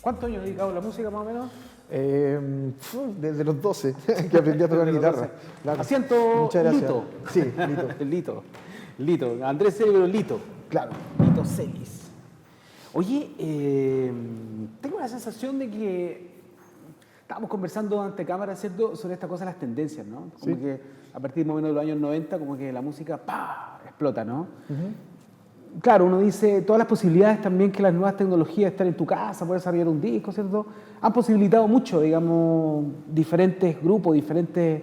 ¿Cuántos años has dedicado a la música más o menos? Desde los 12 que aprendí a tocar guitarra. Claro. Asiento Muchas gracias. Lito. Sí, Lito. Lito. Lito. Andrés Celis, pero Lito. Claro. Lito Celis. Oye, tengo la sensación de que estábamos conversando ante cámara, ¿cierto?, sobre esta cosa de las tendencias, ¿no? Como Sí. que a partir más o menos de los años 90, como que la música ¡pah! Explota, ¿no? Claro, uno dice, todas las posibilidades también que las nuevas tecnologías, estar en tu casa, poder desarrollar un disco, ¿cierto?, han posibilitado mucho, digamos, diferentes grupos, diferentes,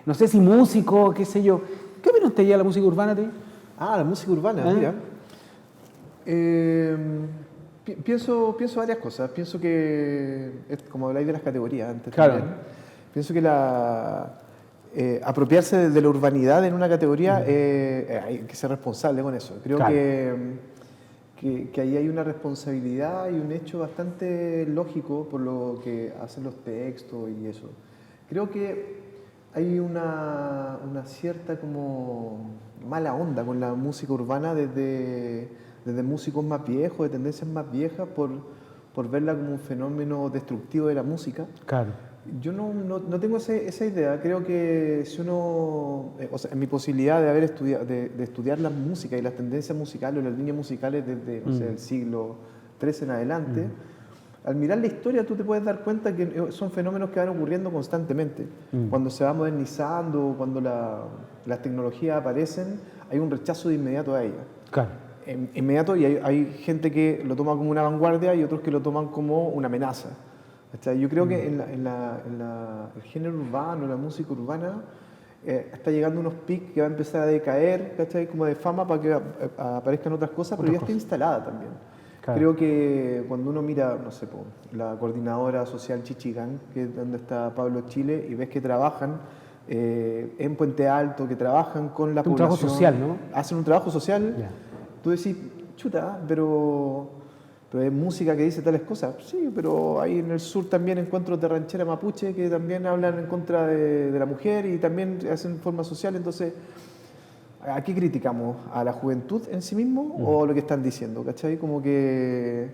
no sé si músicos, qué sé yo. ¿Qué opinión te lleva la música urbana a ti? Ah, la música urbana, mira. Pienso varias cosas. Pienso que, como habláis de las categorías antes, Claro. también, pienso que apropiarse de la urbanidad en una categoría, hay que ser responsable con eso. Creo Claro. que ahí hay una responsabilidad y un hecho bastante lógico por lo que hacen los textos y eso. Creo que hay una cierta como mala onda con la música urbana desde músicos más viejos, de tendencias más viejas, por verla como un fenómeno destructivo de la música. Claro. Yo no tengo esa idea. Creo que si uno, o sea, en mi posibilidad de haber estudiado, de estudiar la música y las tendencias musicales o las líneas musicales desde no sé, el siglo XIII en adelante, al mirar la historia tú te puedes dar cuenta que son fenómenos que van ocurriendo constantemente. Cuando se va modernizando, cuando las tecnologías aparecen, hay un rechazo de inmediato a ellas. Claro. Inmediato, y hay gente que lo toma como una vanguardia y otros que lo toman como una amenaza. Yo creo que el género urbano, la música urbana, está llegando a unos picos que va a empezar a decaer, ¿cachai?, como de fama para que aparezcan otras cosas, pero ya está instalada también. Claro. Creo que cuando uno mira, no sé, la coordinadora social Chichigán, que es donde está Pablo Chile, y ves que trabajan en Puente Alto, que trabajan con la Un población. trabajo social, ¿no? Hacen un trabajo social. Ya. Tú decís, chuta, pero hay música que dice tales cosas. Sí, pero ahí en el sur también encuentro de ranchera mapuche que también hablan en contra de la mujer y también hacen forma social. Entonces, ¿a qué criticamos? ¿A la juventud en sí mismo o lo que están diciendo? ¿Cachai? Como que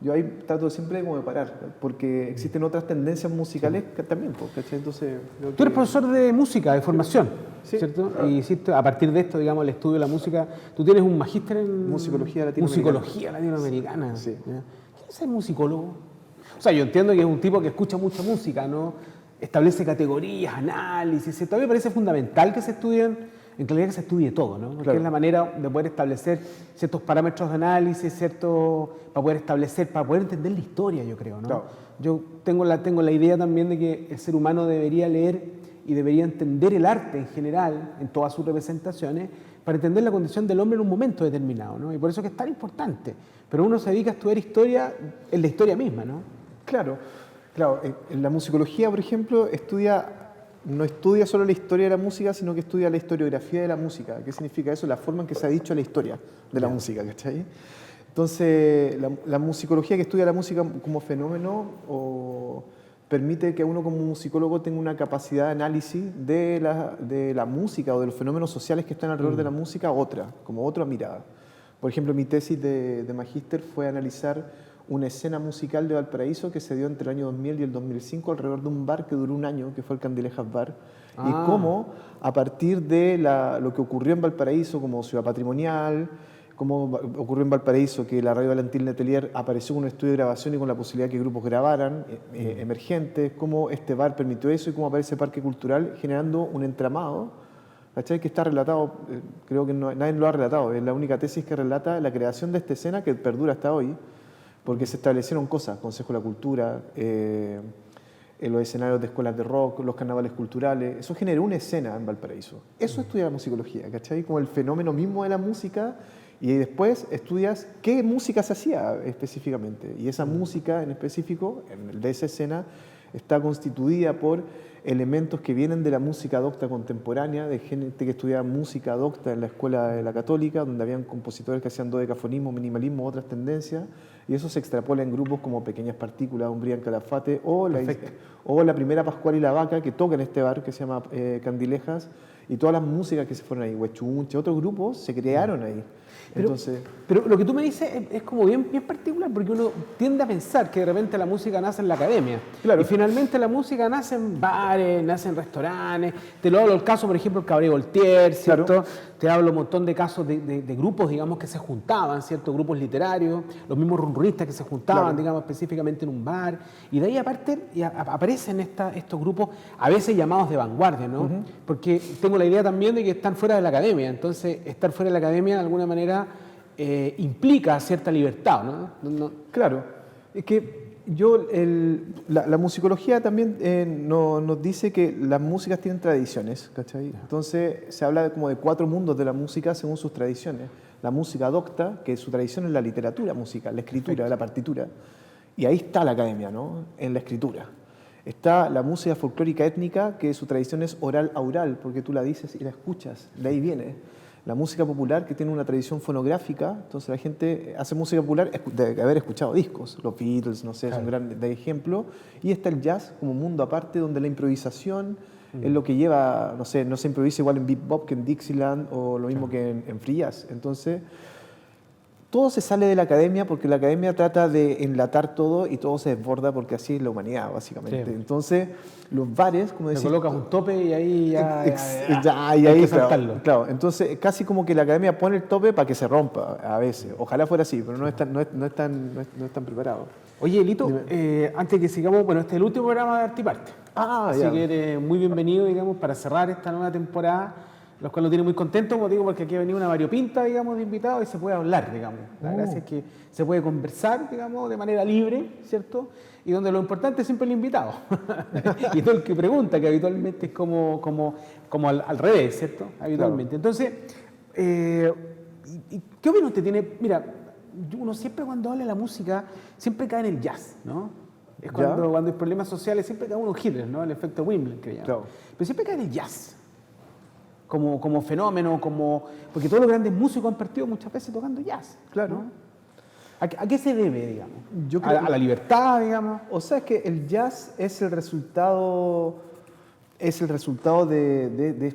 yo ahí trato siempre como de parar, porque existen otras tendencias musicales que también, ¿cachai? Entonces, creo Tú eres que- profesor de música, de formación, Sí. ¿cierto? Y hiciste, a partir de esto, digamos, el estudio de la música, tú tienes un magíster en Musicología latinoamericana. musicología latinoamericana. Sí. ¿Ya? ¿Qué es el musicólogo? O sea, yo entiendo que es un tipo que escucha mucha música, ¿no? Establece categorías, análisis, ¿cierto? A mí me parece fundamental que se estudien, en realidad que se estudie todo, ¿no? Porque Claro. es la manera de poder establecer ciertos parámetros de análisis, para poder establecer, para poder entender la historia, yo creo, ¿no? Claro. Yo tengo la idea también de que el ser humano debería leer y debería entender el arte en general, en todas sus representaciones, para entender la condición del hombre en un momento determinado, ¿no? Y por eso es que es tan importante. Pero uno se dedica a estudiar historia en la historia misma, ¿no? Claro. En la musicología, por ejemplo, no estudia solo la historia de la música, sino que estudia la historiografía de la música. ¿Qué significa eso? La forma en que se ha dicho la historia de la música, ¿cachai? Entonces, la musicología que estudia la música como fenómeno permite que uno como musicólogo tenga una capacidad de análisis de la música o de los fenómenos sociales que están alrededor de la música, como otra mirada. Por ejemplo, mi tesis de magíster fue analizar una escena musical de Valparaíso que se dio entre el año 2000 y el 2005 alrededor de un bar que duró un año, que fue el Candilejas Bar, y cómo a partir de lo que ocurrió en Valparaíso como ciudad patrimonial, cómo ocurrió en Valparaíso que la Radio Valentín Letelier apareció con un estudio de grabación y con la posibilidad de que grupos grabaran emergentes, cómo este bar permitió eso y cómo aparece Parque Cultural generando un entramado, ¿cachai?, que está relatado, creo que nadie lo ha relatado, es la única tesis que relata la creación de esta escena que perdura hasta hoy, porque se establecieron cosas, Consejo de la Cultura, los escenarios de escuelas de rock, los carnavales culturales, eso generó una escena en Valparaíso. Eso estudia la musicología, ¿cachai? Como el fenómeno mismo de la música, y después estudias qué música se hacía específicamente. Y esa música en específico, de esa escena, está constituida por elementos que vienen de la música docta contemporánea, de gente que estudiaba música docta en la escuela de la Católica, donde habían compositores que hacían dodecafonismo, minimalismo, otras tendencias, y eso se extrapola en grupos como Pequeñas Partículas, Umbría en Calafate, o la primera Pascual y la Vaca, que toca en este bar que se llama Candilejas, y todas las músicas que se fueron ahí, Huechunche, otros grupos se crearon ahí. Pero, Entonces, pero lo que tú me dices es como bien particular, porque uno tiende a pensar que de repente la música nace en la academia. Claro. Y finalmente la música nace en bares, nace en restaurantes. Te lo hablo el caso, por ejemplo, el Cabaret Voltaire, ¿cierto? Claro. Te hablo un montón de casos de grupos, digamos, que se juntaban, ¿cierto? Grupos literarios, los mismos runrunistas que se juntaban, Claro. digamos, específicamente en un bar. Y de ahí aparte aparecen estos grupos, a veces llamados de vanguardia, ¿no? Porque tengo la idea también de que están fuera de la academia. Entonces, estar fuera de la academia de alguna manera implica cierta libertad, ¿no? claro, es que la musicología también nos dice que las músicas tienen tradiciones, ¿cachai? Entonces se habla como de 4 mundos de la música según sus tradiciones. La música docta, que su tradición es la literatura musical, la escritura, la partitura. Y ahí está la academia, ¿no? En la escritura. Está la música folclórica étnica, que su tradición es oral a oral, porque tú la dices y la escuchas, de ahí viene. La música popular, que tiene una tradición fonográfica, entonces la gente hace música popular de haber escuchado discos, los Beatles, no sé, es un gran ejemplo. Y está el jazz como mundo aparte, donde la improvisación es lo que lleva, no sé, no se improvisa igual en bebop que en Dixieland o lo mismo que en free jazz. Entonces, todo se sale de la academia porque la academia trata de enlatar todo y todo se desborda porque así es la humanidad, básicamente. Sí. Entonces, los bares, como Te decís, colocas un tope y ahí ya y hay ahí, que claro, saltarlo. claro, entonces casi como que la academia pone el tope para que se rompa a veces. Ojalá fuera así, pero no es tan preparado. Oye, Lito, antes que sigamos, bueno, este es el último programa de Arte y Parte. Así Ya. que eres muy bienvenido, digamos, para cerrar esta nueva temporada, los cuales nos tiene muy contentos, como digo, porque aquí ha venido una variopinta, digamos, de invitados y se puede hablar, digamos. La gracia es que se puede conversar, digamos, de manera libre, ¿cierto? Y donde lo importante es siempre el invitado. Y todo el que pregunta, que habitualmente es como al revés, ¿cierto? Habitualmente. Claro. Entonces, ¿qué opinión usted tiene? Mira, uno siempre cuando habla de la música, siempre cae en el jazz, ¿no? Es cuando hay problemas sociales, siempre cae uno Hitler, ¿no? El efecto Wimbledon, que llaman. Claro. Pero siempre cae en el jazz. Como fenómeno, porque todos los grandes músicos han partido muchas veces tocando jazz. Claro. ¿no? ¿A qué se debe, digamos? Yo creo a la libertad, digamos. O sea, es que el jazz es el resultado de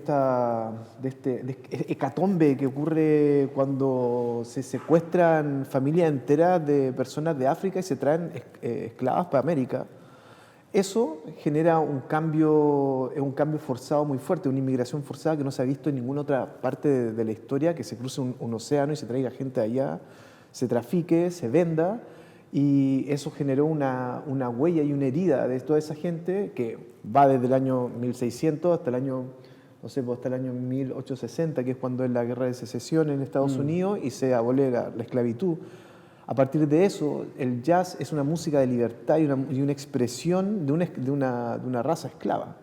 este hecatombe que ocurre cuando se secuestran familias enteras de personas de África y se traen esclavas para América. Eso genera un cambio forzado muy fuerte, una inmigración forzada que no se ha visto en ninguna otra parte de la historia, que se cruce un océano y se traiga gente allá, se trafique, se venda, y eso generó una huella y una herida de toda esa gente que va desde el año 1600 hasta el año, no sé, hasta el año 1860, que es cuando es la guerra de secesión en Estados Unidos y se abole la esclavitud. A partir de eso, el jazz es una música de libertad y una expresión de una raza esclava.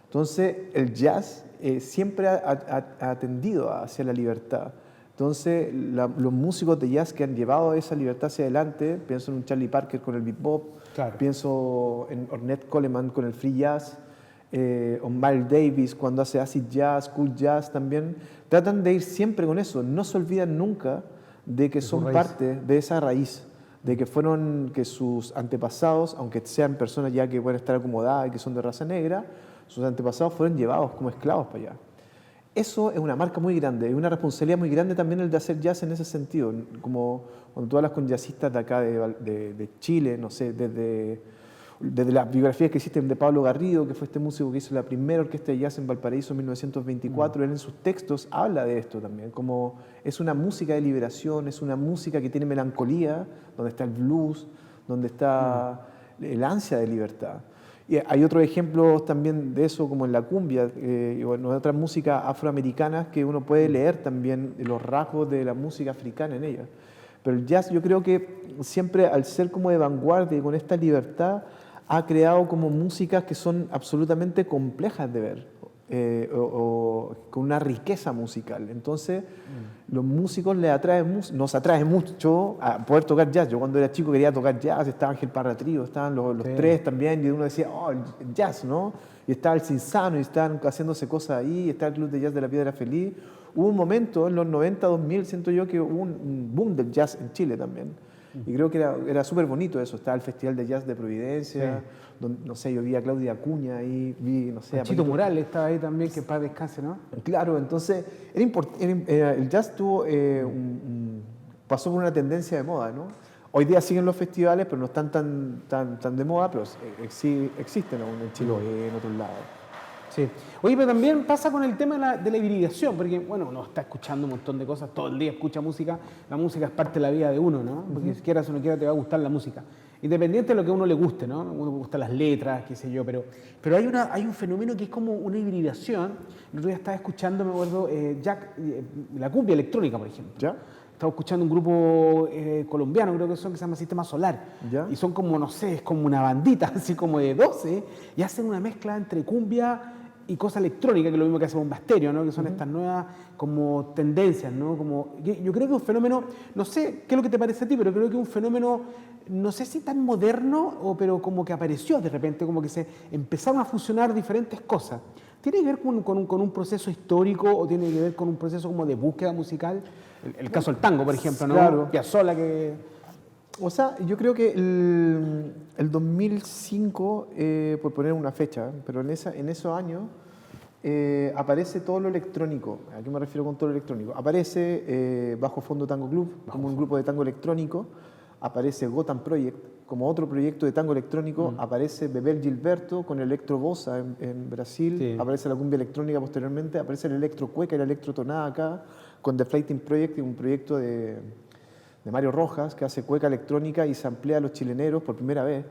Entonces, el jazz siempre ha tendido hacia la libertad. Entonces, los músicos de jazz que han llevado esa libertad hacia adelante, pienso en un Charlie Parker con el bebop, Claro. pienso en Ornette Coleman con el free jazz, o Miles Davis cuando hace acid jazz, cool jazz también, tratan de ir siempre con eso, no se olvidan nunca de que son parte de esa raíz, de que sus antepasados, aunque sean personas ya que pueden estar acomodadas y que son de raza negra, sus antepasados fueron llevados como esclavos para allá. Eso es una marca muy grande y una responsabilidad muy grande también el de hacer jazz en ese sentido, como cuando tú hablas con jazzistas de acá de Chile, no sé, desde las biografías que existen de Pablo Garrido, que fue este músico que hizo la primera orquesta de jazz en Valparaíso en 1924, él en sus textos habla de esto también, como es una música de liberación, es una música que tiene melancolía, donde está el blues, donde está el ansia de libertad. Y hay otros ejemplos también de eso, como en la cumbia, y bueno, otras músicas afroamericanas que uno puede leer también los rasgos de la música africana en ella. Pero el jazz, yo creo que siempre, al ser como de vanguardia y con esta libertad, ha creado como músicas que son absolutamente complejas de ver, o con una riqueza musical. Entonces, los músicos nos atrae mucho a poder tocar jazz. Yo cuando era chico quería tocar jazz, estaba Ángel Parra Trío, estaban los tres también, y uno decía, oh, el jazz, ¿no? Y estaba el Cinzano, y estaban haciéndose cosas ahí, y estaba el Club de Jazz de la Piedra Feliz. Hubo un momento, en los 90, 2000, siento yo, que hubo un boom del jazz en Chile también. Y creo que era súper bonito eso. Estaba el Festival de Jazz de Providencia, donde, no sé, yo vi a Claudia Acuña ahí, vi, no sé, a Chito Morales estaba ahí también, que en paz descanse, ¿no? Claro, entonces el jazz tuvo pasó por una tendencia de moda, ¿no? Hoy día siguen los festivales, pero no están tan de moda, pero existen aún en Chiloé, en otros lados. Sí. Oye, pero también pasa con el tema de la hibridación, porque, bueno, uno está escuchando un montón de cosas, todo el día escucha música, la música es parte de la vida de uno, ¿no? Porque si quieras o no quieras te va a gustar la música. Independiente de lo que a uno le guste, ¿no? A uno le gustan las letras, qué sé yo, pero hay un fenómeno que es como una hibridación. El otro día estaba escuchando, me acuerdo, la cumbia electrónica, por ejemplo. ¿Ya? Estaba escuchando un grupo colombiano, creo que se llama Sistema Solar. ¿Ya? Y son como, no sé, es como una bandita, así como de 12, y hacen una mezcla entre cumbia y cosa electrónica, que es lo mismo que hace Bomba Estéreo, ¿no? Que son estas nuevas como tendencias, ¿no? Yo creo que es un fenómeno, no sé qué es lo que te parece a ti, pero creo que es un fenómeno, no sé si tan moderno, pero como que apareció de repente, como que se empezaron a fusionar diferentes cosas. ¿Tiene que ver con un proceso histórico o tiene que ver con un proceso como de búsqueda musical? El caso del tango, por ejemplo, ¿no? Claro. Piazzolla que... O sea, yo creo que el 2005, por poner una fecha, pero en esos años aparece todo lo electrónico. ¿A qué me refiero con todo lo electrónico? Aparece Bajo Fondo Tango Club como un grupo de tango electrónico, aparece Gotham Project como otro proyecto de tango electrónico, aparece Bebel Gilberto con Electro Bossa en Brasil, Sí. aparece la cumbia electrónica posteriormente, aparece el electro cueca y la electrotonada acá, con The Flighting Project, un proyecto de Mario Rojas, que hace cueca electrónica y samplea a los chileneros por primera vez.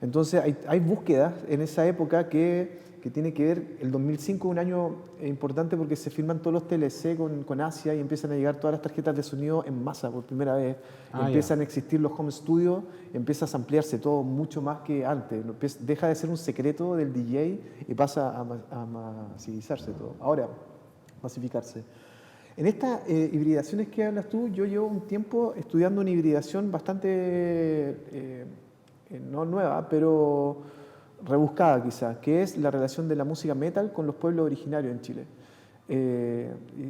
Entonces hay búsquedas en esa época que tiene que ver, el 2005 es un año importante porque se firman todos los TLC con Asia y empiezan a llegar todas las tarjetas de sonido en masa por primera vez. Empiezan a existir los home studios, empieza a ampliarse todo mucho más que antes. Deja de ser un secreto del DJ y pasa a masivizarse todo. Ahora, masificarse. En estas hibridaciones que hablas tú, yo llevo un tiempo estudiando una hibridación bastante, no nueva, pero rebuscada quizás, que es la relación de la música metal con los pueblos originarios en Chile.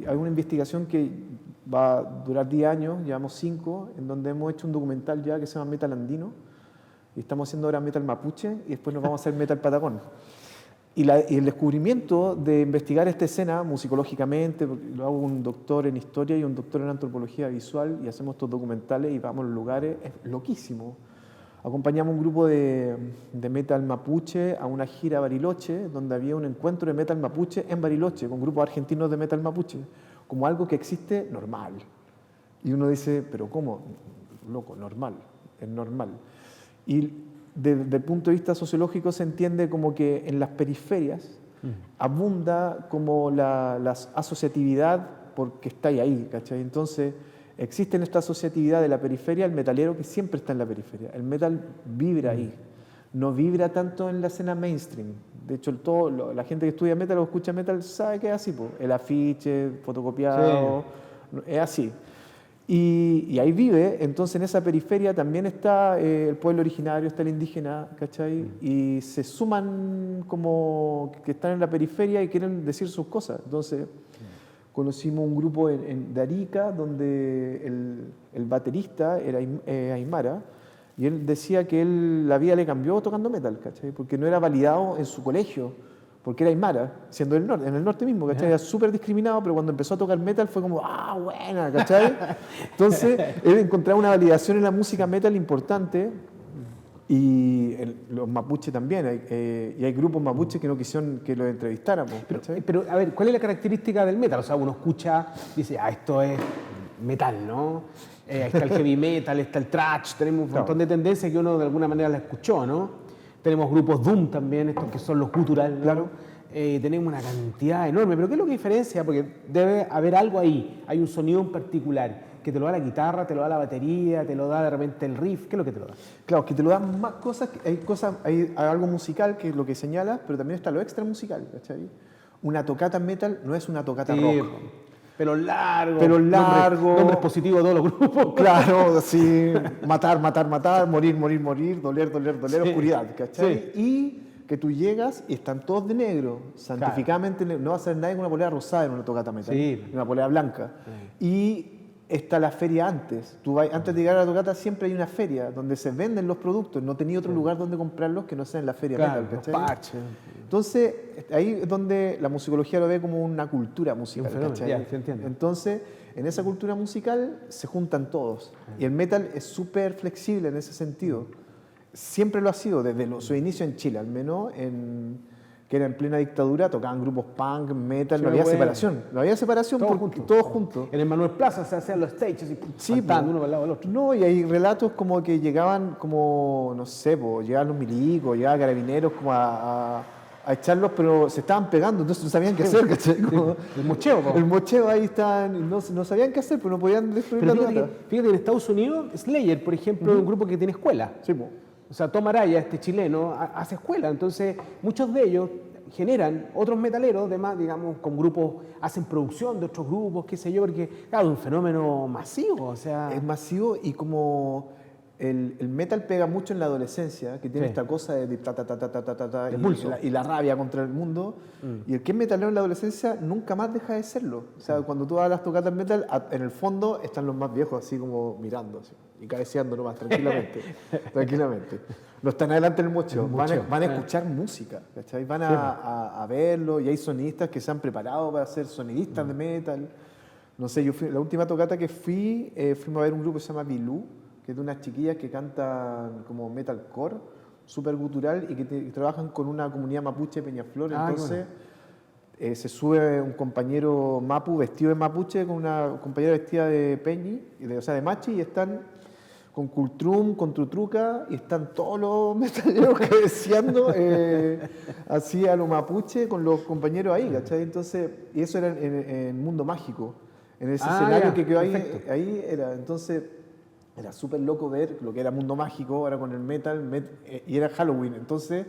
Hay una investigación que va a durar 10 años, llevamos 5, en donde hemos hecho un documental ya que se llama Metal Andino, y estamos haciendo ahora Metal Mapuche, y después nos vamos a hacer Metal Patagón. Y el descubrimiento de investigar esta escena musicológicamente, porque lo hago un doctor en historia y un doctor en antropología visual, y hacemos estos documentales y vamos a los lugares, es loquísimo. Acompañamos un grupo de metal mapuche a una gira a Bariloche, donde había un encuentro de metal mapuche en Bariloche, con grupos argentinos de metal mapuche, como algo que existe normal. Y uno dice, pero ¿cómo? Loco, normal, es normal. Y desde el punto de vista sociológico se entiende como que en las periferias abunda como la asociatividad porque está ahí, ¿cachai? Entonces existe en esta asociatividad de la periferia el metalero que siempre está en la periferia. El metal vibra ahí, no vibra tanto en la escena mainstream. De hecho, la gente que estudia metal o escucha metal sabe que es así, po. El afiche, fotocopiado, es así. Y ahí vive, entonces en esa periferia también está el pueblo originario, está el indígena, ¿cachai? Y se suman como que están en la periferia y quieren decir sus cosas. Entonces conocimos un grupo de Arica donde el baterista era aymara y él decía que la vida le cambió tocando metal, ¿cachai? Porque no era validado en su colegio, porque era aymara, siendo en el norte mismo, ¿cachai? Era súper discriminado, pero cuando empezó a tocar metal fue como, ¡ah, buena!, ¿cachai? Entonces, él encontraba una validación en la música metal importante, y los mapuches también, y hay grupos mapuches que no quisieron que los entrevistáramos, ¿cachai? Pero, a ver, ¿cuál es la característica del metal? O sea, uno escucha, dice, esto es metal, ¿no? Ahí está el heavy metal, está el thrash, tenemos un montón de tendencias que uno de alguna manera la escuchó, ¿no? Tenemos grupos doom también, estos que son los gutural, ¿no? Claro. Tenemos una cantidad enorme, pero ¿qué es lo que diferencia? Porque debe haber algo ahí, hay un sonido en particular, que te lo da la guitarra, te lo da la batería, te lo da de repente el riff, ¿qué es lo que te lo da? Claro, que te lo dan más cosas, hay algo musical que es lo que señalas, pero también está lo extra musical, ¿cachai? Una tocata metal no es una tocata rock. Pelo largo, nombres positivos de todos los grupos. Claro, sí, matar, morir, doler, oscuridad, ¿cachai? Sí. Y que tú llegas y están todos de negro, santificadamente negro. No va a ser nadie con una polera rosada en una tocata metal, una polera blanca. Sí. Y está la feria antes. Antes de llegar a la tocata siempre hay una feria donde se venden los productos. No tenía otro lugar donde comprarlos que no sea en la feria metal, ¿cachai? Los parches. Entonces, ahí es donde la musicología lo ve como una cultura musical, ¿cachai? Se entiende. Entonces, en esa cultura musical se juntan todos. Y el metal es súper flexible en ese sentido. Siempre lo ha sido, desde su inicio en Chile, al menos, que era en plena dictadura, tocaban grupos punk, metal, Sí, no había bueno. separación. No había separación Todos porque juntos. todos juntos. En el Manuel Plaza se hacían los stages y Sí, saltando po. uno para el lado del otro. No, y hay relatos como que llegaban como, no sé, llegaban los milicos, llegaban carabineros como a echarlos, pero se estaban pegando, entonces no sabían qué hacer, ¿cachai? Como- El mocheo, po. el mocheo ahí estaban, no sabían qué hacer, pero no podían destruir Pero la fíjate plata. que en Estados Unidos, Slayer, por ejemplo, es un grupo que tiene escuela. Sí, po. O sea, Tom Araya, este chileno, hace escuela. Entonces, muchos de ellos generan otros metaleros, además, digamos, con grupos, hacen producción de otros grupos, qué sé yo, porque, claro, es un fenómeno masivo. O sea, Es masivo y como el metal pega mucho en la adolescencia, que tiene Sí. esta cosa de ta, ta, ta, ta, ta, ta, ta, ta, De y, pulso. y la rabia contra el mundo. Y el que es metalero en la adolescencia nunca más deja de serlo. O sea, cuando tú hablas tocatas metal, en el fondo están los más viejos así como mirando así, y cabeceando nomás, tranquilamente. tranquilamente. No están adelante del mocho, van a escuchar música, ¿cachai? Van a verlo y hay sonistas que se han preparado para ser sonidistas de metal. No sé, la última tocata que fuimos a ver un grupo que se llama Bilú, que es de unas chiquillas que cantan como metalcore, súper gutural y que trabajan con una comunidad mapuche de Peñaflor. Ah, Entonces se sube un compañero mapu vestido de mapuche con una compañera vestida de peñi, o sea, de machi, y están con cultrum, con trutruca, y están todos los metaleros cabeceando así a lo mapuche con los compañeros ahí, ¿cachai? Entonces, y eso era en Mundo Mágico, en ese escenario ya, que quedó perfecto. ahí era, entonces era súper loco ver lo que era Mundo Mágico ahora con el metal, y era Halloween, entonces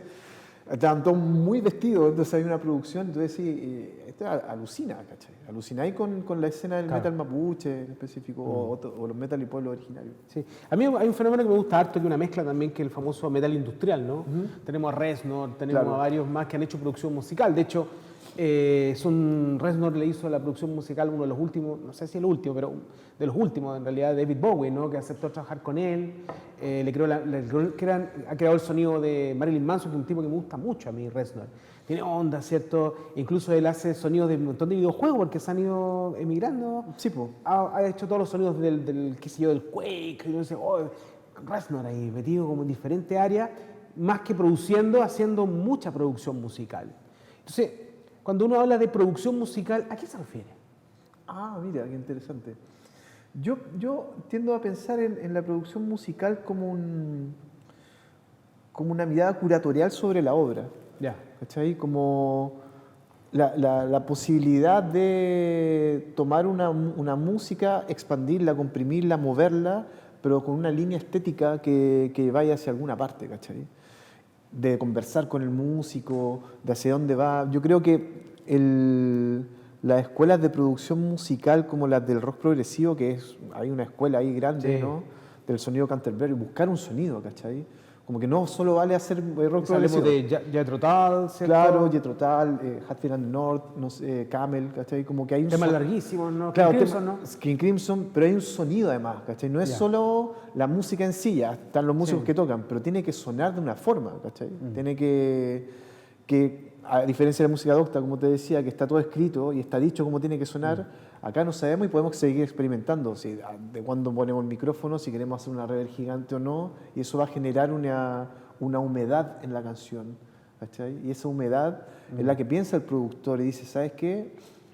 estaban todos muy vestidos, entonces había una producción, entonces sí, esto alucina, ¿cachai? Alucina ahí con la escena del Claro. metal mapuche en específico, o los metal y pueblos originarios. sí. A mí hay un fenómeno que me gusta harto, que es una mezcla también, que es el famoso metal industrial, ¿no? Tenemos a Reznor, tenemos Claro. a varios más que han hecho producción musical. De hecho, Reznor le hizo la producción musical uno de los últimos, no sé si el último, pero de los últimos en realidad, David Bowie, ¿no? Que aceptó trabajar con él, ha creado el sonido de Marilyn Manson, que es un tipo que me gusta mucho a mí, Reznor. Tiene onda, ¿cierto? Incluso él hace sonidos de un montón de videojuegos porque se han ido emigrando. Sí, po. Ha hecho todos los sonidos del qué sé yo, del Quake, y no sé, Reznor ahí metido como en diferentes áreas, más que produciendo, haciendo mucha producción musical. Entonces, cuando uno habla de producción musical, ¿a qué se refiere? Ah, mira, qué interesante. Yo tiendo a pensar en la producción musical como una mirada curatorial sobre la obra, Ya. ¿cachai? Como la posibilidad de tomar una música, expandirla, comprimirla, moverla, pero con una línea estética que vaya hacia alguna parte, ¿cachai? De conversar con el músico, de hacia dónde va. Yo creo que las escuelas de producción musical como las del rock progresivo, hay una escuela ahí grande, Sí. ¿no? Del sonido Canterbury, buscar un sonido, ¿cachai? Como que no solo vale hacer rock Hablemos progresivo. de Jethro Tull, ¿cierto? Claro, Jethro Tull, Hatfield and North, no sé, Camel, ¿cachai? Como que hay un Temas larguísimos, ¿no? Claro, King Crimson, ¿no? King Crimson, pero hay un sonido además, ¿cachai? No es Ya. solo la música en sí, ya están los músicos Sí. que tocan, pero tiene que sonar de una forma, ¿cachai? Tiene que, a diferencia de la música docta, como te decía, que está todo escrito y está dicho cómo tiene que sonar, acá no sabemos y podemos seguir experimentando, de cuándo ponemos el micrófono, si queremos hacer una reverb gigante o no, y eso va a generar una humedad en la canción, ¿cachai? Y esa humedad es la que piensa el productor y dice, ¿sabes qué?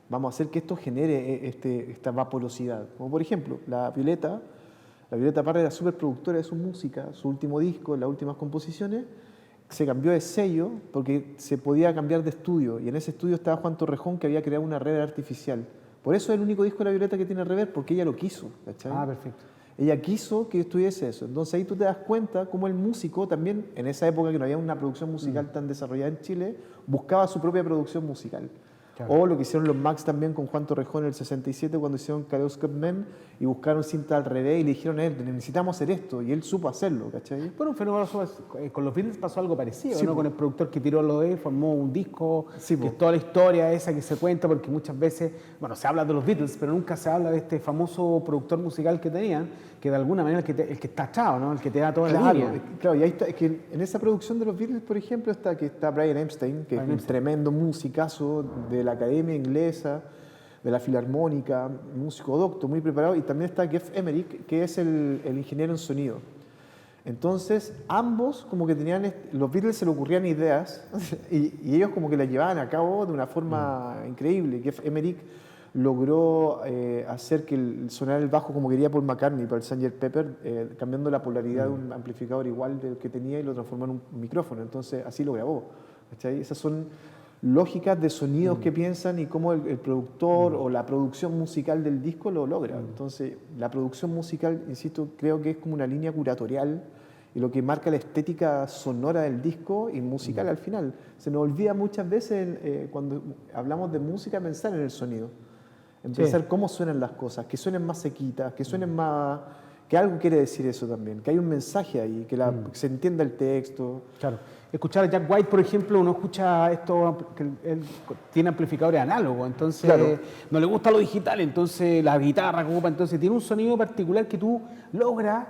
Vamos a hacer que esto genere esta vaporosidad. Como por ejemplo, la Violeta Parra era súper productora de su música, su último disco, las últimas composiciones, se cambió de sello porque se podía cambiar de estudio, y en ese estudio estaba Juan Torrejón, que había creado una reverb artificial. Por eso es el único disco de la Violeta que tiene reverb, porque ella lo quiso, ¿cachai? Ah, perfecto. Ella quiso que estuviese eso. Entonces ahí tú te das cuenta cómo el músico también, en esa época que no había una producción musical tan desarrollada en Chile, buscaba su propia producción musical. Claro. O lo que hicieron los Max también con Juan Torrejón en el 67 cuando hicieron Kaleidoscope Men y buscaron cinta al revés y le dijeron a él, necesitamos hacer esto, y él supo hacerlo, ¿cachai? Bueno, un fenómeno, con los Beatles pasó algo parecido, Sí, ¿no? po. Con el productor que tiró lo de, formó un disco, Sí, que po. es toda la historia esa que se cuenta, porque muchas veces, bueno, se habla de los Beatles, pero nunca se habla de este famoso productor musical que tenían, que de alguna manera el que está achado, ¿no? El que te da toda la Claro, línea. claro, y ahí está, es que en esa producción de los Beatles, por ejemplo, está Brian Epstein, que es un tremendo musicazo de la academia inglesa, de la Filarmónica, músico docto, muy preparado, y también está Geoff Emerick, que es el ingeniero en sonido. Entonces, ambos como que tenían, los Beatles se le ocurrían ideas y ellos como que las llevaban a cabo de una forma increíble. Geoff Emerick logró hacer que sonara el bajo como quería Paul McCartney para el Sgt. Pepper, cambiando la polaridad de un amplificador igual del que tenía y lo transformó en un micrófono. Entonces, así lo grabó. ¿Cachai? Esas son lógicas de sonidos que piensan y cómo el productor o la producción musical del disco lo logra. Entonces, la producción musical, insisto, creo que es como una línea curatorial y lo que marca la estética sonora del disco y musical al final. Se nos olvida muchas veces cuando hablamos de música pensar en el sonido, en pensar cómo suenan las cosas, que suenen más sequitas, que suenen más... que algo quiere decir eso también, que hay un mensaje ahí, que se entienda el texto. Claro. Escuchar a Jack White, por ejemplo, uno escucha esto, que él tiene amplificadores análogos, entonces no le gusta lo digital, entonces la guitarra que ocupa, entonces tiene un sonido particular que tú logras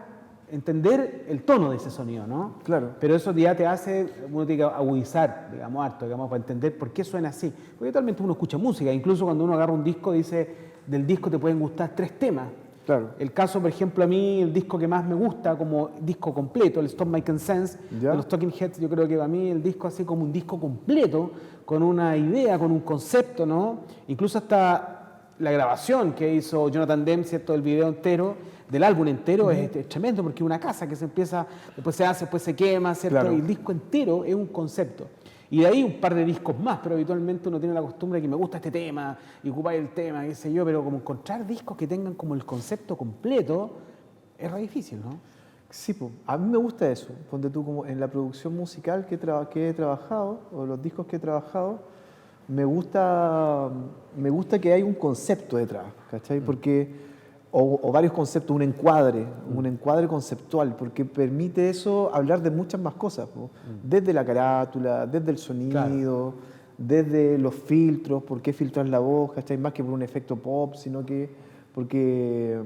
entender el tono de ese sonido, ¿no? Claro. Pero eso ya te hace, uno tiene que agudizar, digamos, harto, digamos, para entender por qué suena así. Porque totalmente uno escucha música, incluso cuando uno agarra un disco, dice, del disco te pueden gustar 3 temas. Claro. El caso, por ejemplo, a mí, el disco que más me gusta como disco completo, el Stop Making Sense, de los Talking Heads, yo creo que para mí el disco así como un disco completo, con una idea, con un concepto, ¿no? Incluso hasta la grabación que hizo Jonathan Demme, ¿cierto?, del video entero, del álbum entero, es tremendo, porque es una casa que se empieza, después se hace, después se quema, ¿cierto? Claro. Y el disco entero es un concepto. Y de ahí un par de discos más, pero habitualmente uno tiene la costumbre de que me gusta este tema, y ocupar el tema, qué sé yo, pero como encontrar discos que tengan como el concepto completo, es re difícil, ¿no? Sí, po. A mí me gusta eso. Ponte tú como en la producción musical que he trabajado, o los discos que he trabajado, me gusta que hay un concepto detrás, ¿cachai? Porque, o varios conceptos, un encuadre conceptual, porque permite eso hablar de muchas más cosas, po. Desde la carátula, desde el sonido, desde los filtros, por qué filtrar la voz, ¿cachai? Más que por un efecto pop, sino que porque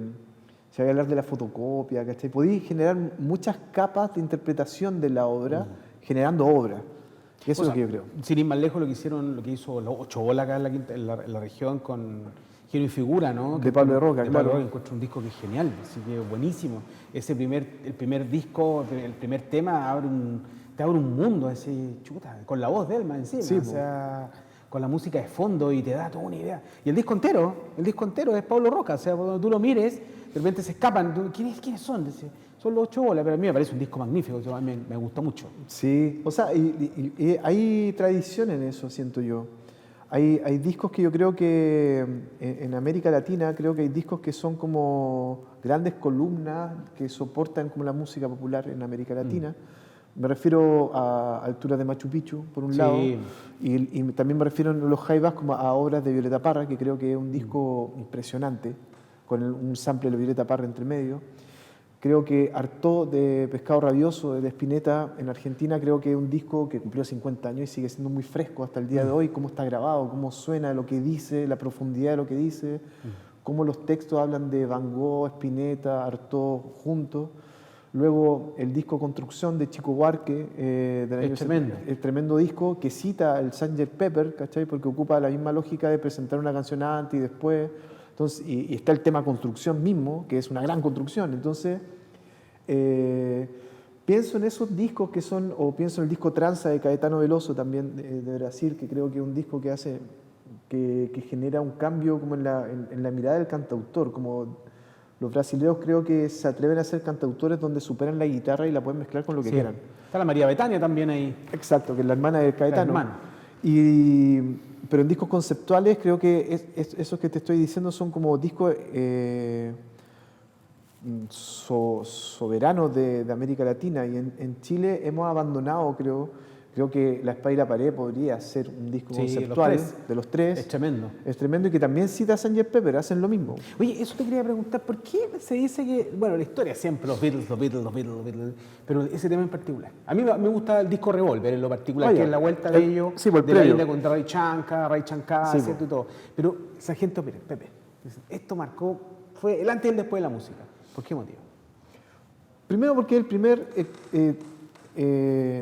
se va a hablar de la fotocopia, ¿cachai? Podéis generar muchas capas de interpretación de la obra, generando obra. Y eso es lo que yo creo. Sin ir más lejos, lo que hizo los 8 bolas acá en la región con Genio y Figura, ¿no? De Pablo de Roca, de Pablo de Roca, encuentro un disco que es genial, así que buenísimo. El primer disco, el primer tema te abre un mundo, así, chuta, con la voz de él más encima, Sí, o sea, con la música de fondo y te da toda una idea. Y el disco entero es Pablo Roca, o sea, cuando tú lo mires, de repente se escapan, ¿quiénes son? Dice, son los 8 bolas, pero a mí me parece un disco magnífico, me gustó mucho. Sí, o sea, y hay tradición en eso, siento yo. Hay discos que yo creo que en América Latina, creo que hay discos que son como grandes columnas que soportan como la música popular en América Latina. Me refiero a Alturas de Machu Picchu, por un lado, y también me refiero en los jaivas como a obras de Violeta Parra, que creo que es un disco impresionante, con un sample de Violeta Parra entre medio. Creo que Artaud de Pescado Rabioso, de Spinetta, en Argentina, creo que es un disco que cumplió 50 años y sigue siendo muy fresco hasta el día de hoy, cómo está grabado, cómo suena lo que dice, la profundidad de lo que dice, cómo los textos hablan de Van Gogh, Spinetta, Artaud juntos. Luego el disco Construcción de Chico Buarque, del año 70, el tremendo disco que cita el Sgt. Pepper, ¿cachai? Porque ocupa la misma lógica de presentar una canción antes y después. Entonces, y está el tema construcción mismo, que es una gran construcción. Entonces, pienso en esos discos que son, o pienso en el disco Tranza de Caetano Veloso también de Brasil, que creo que es un disco que hace, que genera un cambio como en la mirada del cantautor, como los brasileños creo que se atreven a ser cantautores donde superan la guitarra y la pueden mezclar con lo que quieran. Está la María Bethania también ahí. Exacto, que es la hermana de Caetano. Pero en discos conceptuales creo que esos que te estoy diciendo son como discos soberanos de América Latina. Y en Chile hemos abandonado, creo que La Espada y la Pared podría ser un disco conceptual de los tres. Es tremendo. Es tremendo y que también cita a Sgt. Pepper, hacen lo mismo. Oye, eso te quería preguntar, ¿por qué se dice que, bueno, la historia siempre, los Beatles, pero ese tema en particular? A mí me gusta el disco Revolver en lo particular, que es la vuelta de ellos, de la isla contra Ray Chancá, ¿cierto? Y todo. Pero Sargento Pepe, esto marcó, fue el antes y el después de la música. ¿Por qué motivo? Primero porque el primer,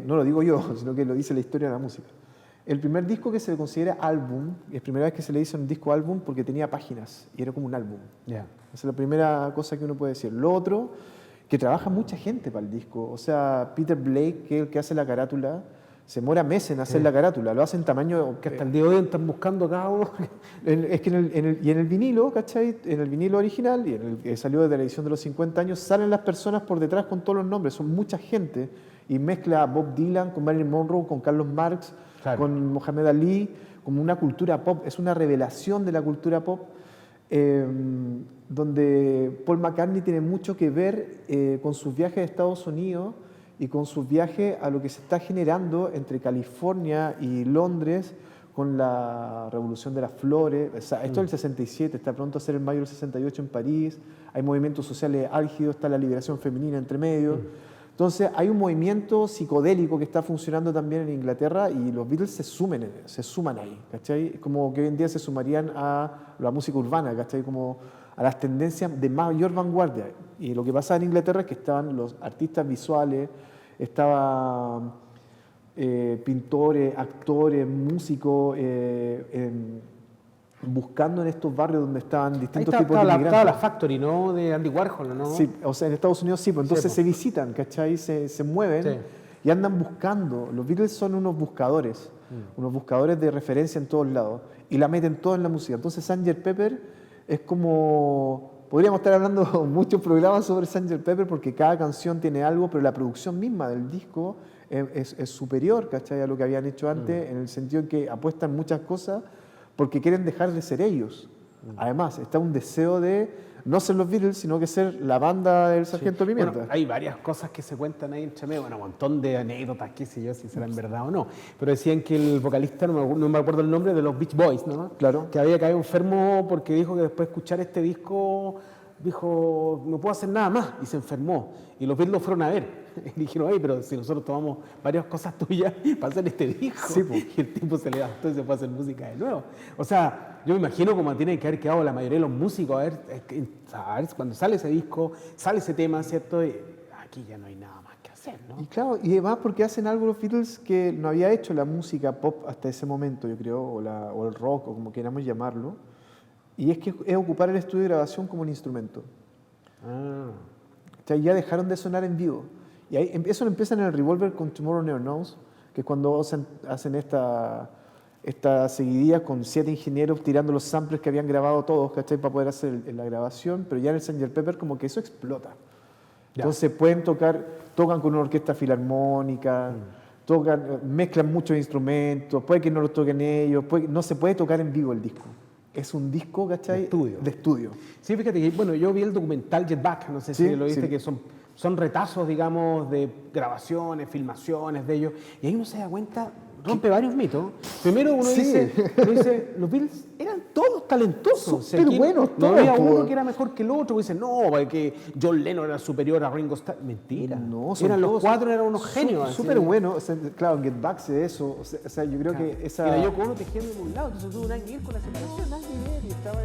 no lo digo yo, sino que lo dice la historia de la música. el primer disco que se le considera álbum, es primera vez que se le dice un disco álbum porque tenía páginas y era como un álbum. Ya. Esa es la primera cosa que uno puede decir. Lo otro, que trabaja mucha gente para el disco. O sea, Peter Blake, que es el que hace la carátula, se demora meses en hacer la carátula. Lo hace en tamaño... Que hasta el día de hoy están buscando cada uno. Es que en el vinilo, ¿cachai? En el vinilo original y en el que salió desde la edición de los 50 años, salen las personas por detrás con todos los nombres. Son mucha gente. Y mezcla a Bob Dylan con Marilyn Monroe, con Carlos Marx, Claro. con Mohamed Ali, como una cultura pop. Es una revelación de la cultura pop. Donde Paul McCartney tiene mucho que ver con sus viajes a Estados Unidos y con sus viajes a lo que se está generando entre California y Londres con la revolución de las flores. O sea, esto es el 67, está pronto a ser el mayo del 68 en París, hay movimientos sociales álgidos, está la liberación femenina entre medio. Entonces hay un movimiento psicodélico que está funcionando también en Inglaterra y los Beatles se suman ahí, ¿cachai? Como que hoy en día se sumarían a la música urbana, ¿cachai? Como a las tendencias de mayor vanguardia. Y lo que pasaba en Inglaterra es que estaban los artistas visuales, estaban pintores, actores, músicos, buscando en estos barrios donde estaban distintos tipos de inmigrantes. Estaba la Factory, ¿no? De Andy Warhol, ¿no? Sí, o sea, en Estados Unidos sí, pues entonces Sí, se visitan, ¿cachai? Se mueven Sí. y andan buscando. Los Beatles son unos buscadores de referencia en todos lados y la meten todo en la música. Entonces Sgt. Pepper es como... Podríamos estar hablando muchos programas sobre Sgt. Pepper porque cada canción tiene algo, pero la producción misma del disco es superior, ¿cachai? A lo que habían hecho antes, en el sentido en que apuestan muchas cosas porque quieren dejar de ser ellos. Además, está un deseo de no ser los Beatles, sino que ser la banda del Sargento Pimienta. Bueno, hay varias cosas que se cuentan ahí entre medio, bueno, un montón de anécdotas, qué sé yo, si serán verdad o no. Pero decían que el vocalista, no me acuerdo el nombre, de los Beach Boys, ¿no? Claro. Que había caído enfermo porque dijo que después de escuchar este disco, dijo, no puedo hacer nada más, y se enfermó. Y los Beatles lo fueron a ver. Y dijeron, oye, pero si nosotros tomamos varias cosas tuyas para hacer este disco. Sí, po. Y el tipo se levantó y se fue a hacer música de nuevo. O sea, yo me imagino como tiene que haber quedado la mayoría de los músicos, a ver cuando sale ese disco, sale ese tema, ¿cierto? Y aquí ya no hay nada más que hacer, ¿no? Y claro, y además porque hacen algo los Beatles que no había hecho la música pop hasta ese momento, yo creo, o el rock, o como queramos llamarlo, y es que es ocupar el estudio de grabación como un instrumento. O sea, ya dejaron de sonar en vivo. Y ahí, eso lo empiezan en el Revolver con Tomorrow Never Knows, que es cuando hacen esta seguidilla con 7 ingenieros tirando los samples que habían grabado todos, ¿cachai? Para poder hacer la grabación, pero ya en el Sgt. Pepper como que eso explota. Ya. Entonces tocan con una orquesta filarmónica, mezclan muchos instrumentos, puede que no los toquen ellos, no se puede tocar en vivo el disco. Es un disco, ¿cachai? De estudio. Sí, fíjate que, bueno, yo vi el documental Jet Back, no sé Sí, si lo viste, sí. que son retazos, digamos, de grabaciones, filmaciones de ellos, y ahí uno se da cuenta, rompe varios mitos. Primero uno Sí. dice, los Beatles eran todos talentosos. Súper aquí buenos no todos, había po. uno que era mejor que el otro, porque dicen, no, porque John Lennon era superior a Ringo Starr. Mentira. No, son eran los todos cuatro, eran unos genios. así. Súper bueno. O sea, claro, en Get Back de eso. O sea, yo creo que esa... Y la Yoko Ono tejiendo en un lado, entonces tuvo nada que ver con la separación. No, nada que ver, y estaba